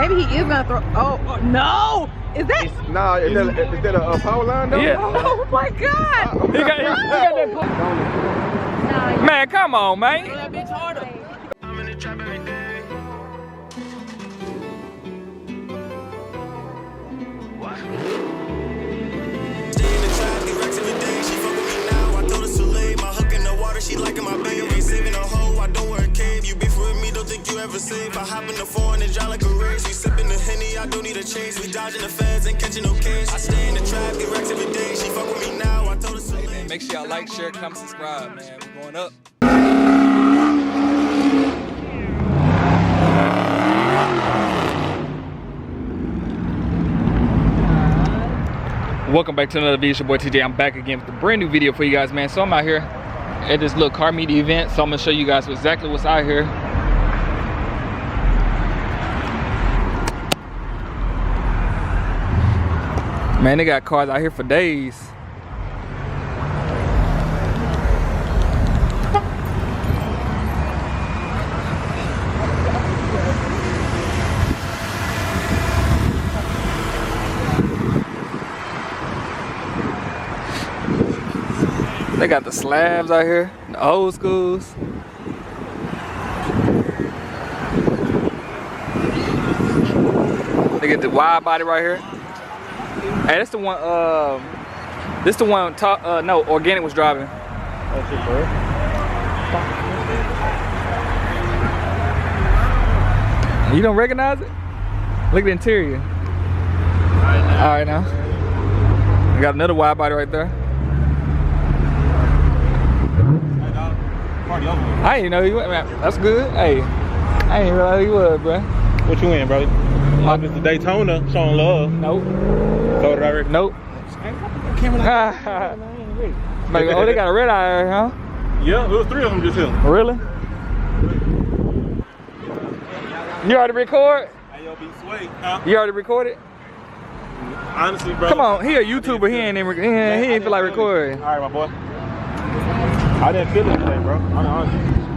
Maybe he is gonna throw. Oh no! Is that? Nah, is that a power line though? Yeah. Oh my God! He got that. Man, come on, man. That bitch harder. I'm in the trap every day. What? Stay in the trap, get racks every day. She fuck with me now. I told her so late. My hook in the water, she liking my babe. Ain't saving a hoe, I don't wear a cave. You beef with me, don't think you ever save. I hop in the foreign and drive like a race. We sipping the Henny, I don't need a chase. We dodging the feds, ain't catching no case. I stay in the trap, get racks every day. She fuck with me now. I told her so late. Hey, man, make sure y'all like, share, comment, subscribe, man. We're going up. Welcome back to another video. It's your boy TJ. I'm back again with a brand new video for you guys, man. So I'm out here at this little car media event. So I'm gonna show you guys exactly what's out here. Man, they got cars out here for days. They got the slabs out here, the old schools. They get the wide body right here. Hey, that's the one. This the one. No, Organic was driving. That's it, bro. You don't recognize it? Look at the interior. All right now. We got another wide body right there. I didn't know you was, man. That's good. Hey, I didn't realize you was, bro. What you in, brother? It's the Daytona, showing love. Nope. Sold it already? Nope. Like, oh, they got a red eye, huh? Yeah, there was 3 of them just here. Really? You already record? Hey, yo, be sweet, huh? You already recorded? Honestly, bro. Come on, he a YouTuber. He ain't feel like recording. All right, my boy. I didn't feel it today, bro.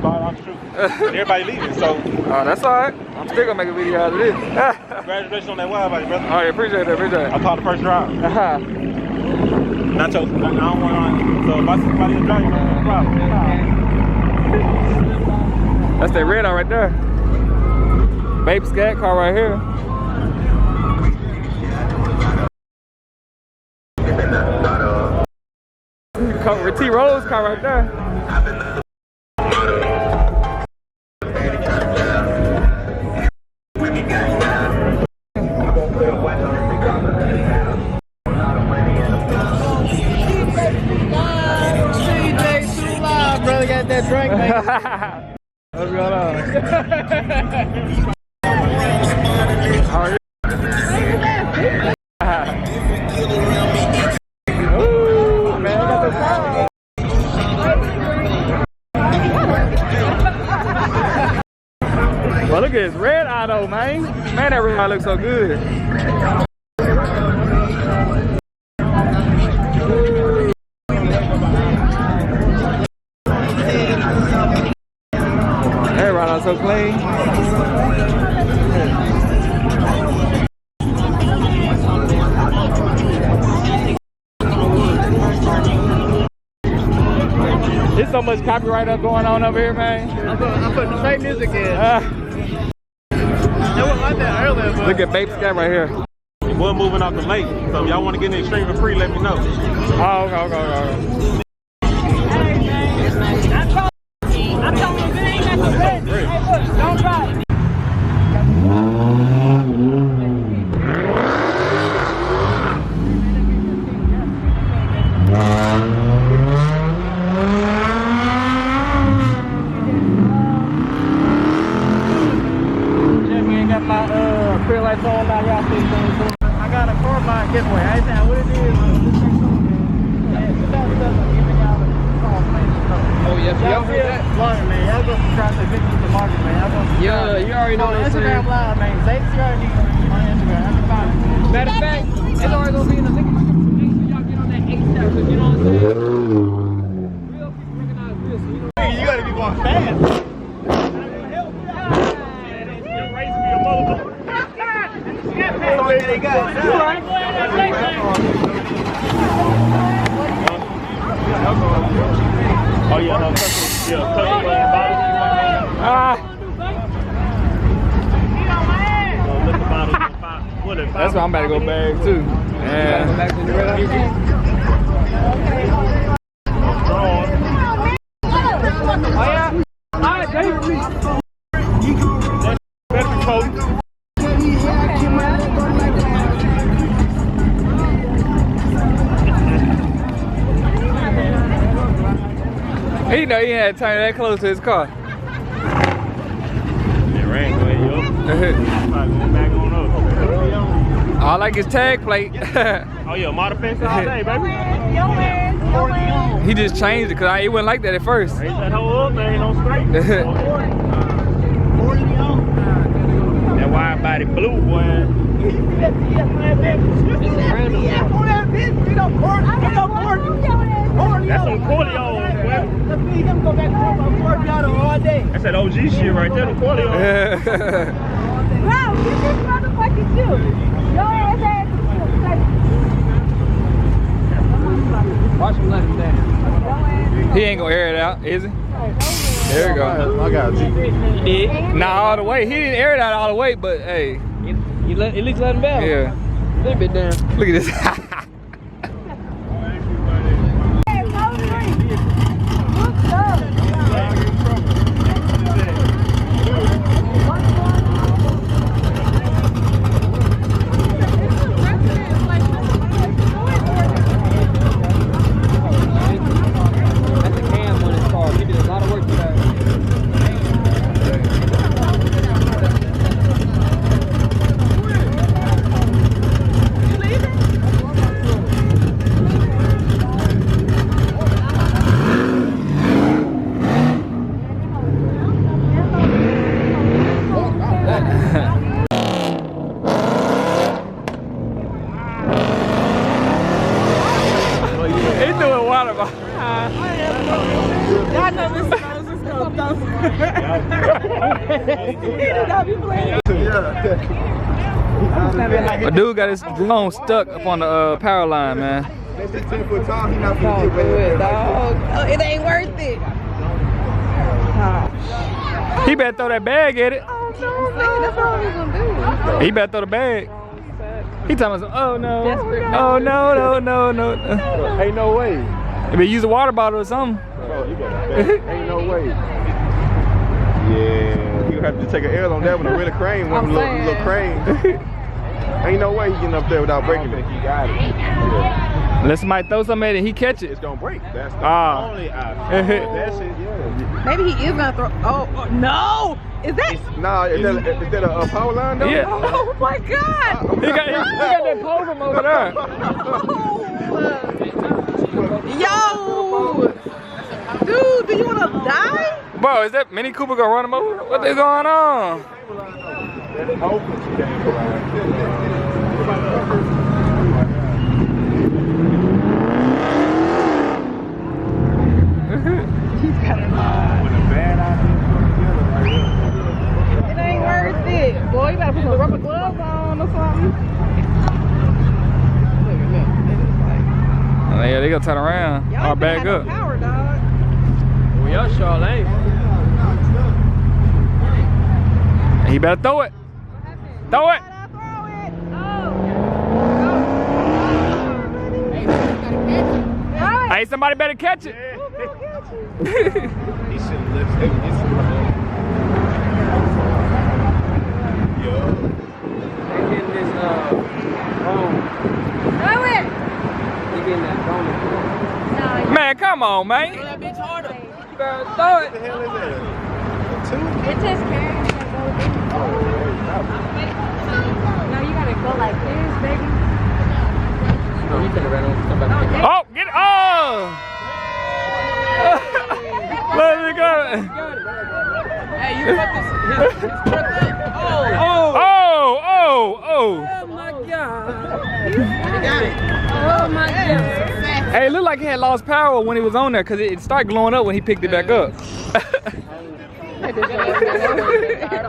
I'm true. Everybody leaving, so. Oh, that's all right. I'm still gonna make a video out of this. Congratulations on that wide body, brother. All right, appreciate it, appreciate it. I caught the first drive. Not your. I don't want to. So if I see somebody else driving, no problem. That's that red eye right there. Baby scat car right here. T Rose car right there. Brother got that drink, man. What's going on? Ooh, man, I got the car. Well, look at his red eye though, man. Man, that red eye looks so good. That red eye so clean. There's so much copyright up going on over here, man. I'm putting the same music in. It was like that earlier, but Look at Babe Scat right here. Your boy moving off the lake, so if y'all want to get in the extreme for free, let me know. Oh, okay. I'm telling you, if it ain't got the red, hey, look, don't try it. Feel like throwing down y'all things. I got a car buying giveaway. I ain't saying what it is. Oh, yeah, y'all heard that? Vlogging, man. Y'all go subscribe to Victor the Market, man. Y'all go subscribe. Yeah, you already know on what I'm Instagram saying. Live, man. Zay CRD on Instagram. I can find it. Matter of fact, it's already gonna be in the link description. Make sure y'all get on that ASAP, because you know what I'm saying? Real people recognize real, so you know. You gotta be more fast. they got it. Oh yeah, no, that's why I'm about to go bag too. Yeah. Oh yeah. All right, baby. better be cold. He know he had to turn that close to his car. It rain going up. Probably going back on up. I like his tag plate. Oh yeah, model fence all day, baby. He just changed it because it wasn't like that at first. Raise that hoe up, man. Don't straight. That wide body blue, boy. That's some Corleone, boy. That's that OG shit right there, the Corleone. Wow, you just motherfucking shoot. Your ass had Watch him let him down. He ain't gonna air it out, is he? There we go. I got you. He did. Nah, all the way. He didn't air it out all the way, but hey. You at least let him down. Yeah. A little bit down. Look at this. That's a cam on his car. He did a lot of work for that. He doing water bottle. Y'all know this nose is gonna A dude got his drone stuck up on the power line, man. It ain't worth it. He better throw that bag at it. That's all we gonna do. He better throw the bag. He talking about, oh no, oh no, no. Ain't no way. If he use a water bottle or something. Bro, you got ain't no way. Yeah, you have to take an L on that one. A really crane, one little crane. Ain't no way he getting up there without breaking it. You got it. Yeah. Unless somebody throw something at it and he catch it. It's gonna break. That's the only option. That shit, yeah. Maybe he is gonna throw. Oh no! Is that? Nah, is that a power line though? Yeah. Oh my God! He got that pole from over there. Yo, dude, do you wanna die? Bro, is that Mini Cooper gonna run him over? What they going on? It ain't worth it. Boy, you gotta put some rubber gloves on or something. Oh, yeah, they gonna turn around or back up. Power, dog. We are Charlotte. He better throw it. Throw it. Hey, somebody better catch it. He should lift it. They getting this drone. Throw it. They getting that drone. Man, come on, man. That bitch harder. You better throw it. What the hell is that? It's just carrying. No, you gotta go like this, baby. No, he could have ran on. Come back. Oh, get it. Oh! Let me go. Hey, you put this. His oh! Oh! Oh my God! Oh my God! Hey, it looked like he had lost power when he was on there because it started glowing up when he picked it back up. That this shit.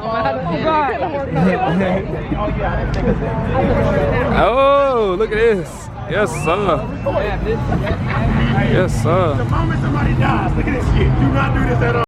Oh, look at this. Yes, sir. Yes, sir. The moment somebody dies, look at this shit. Do not do this at all.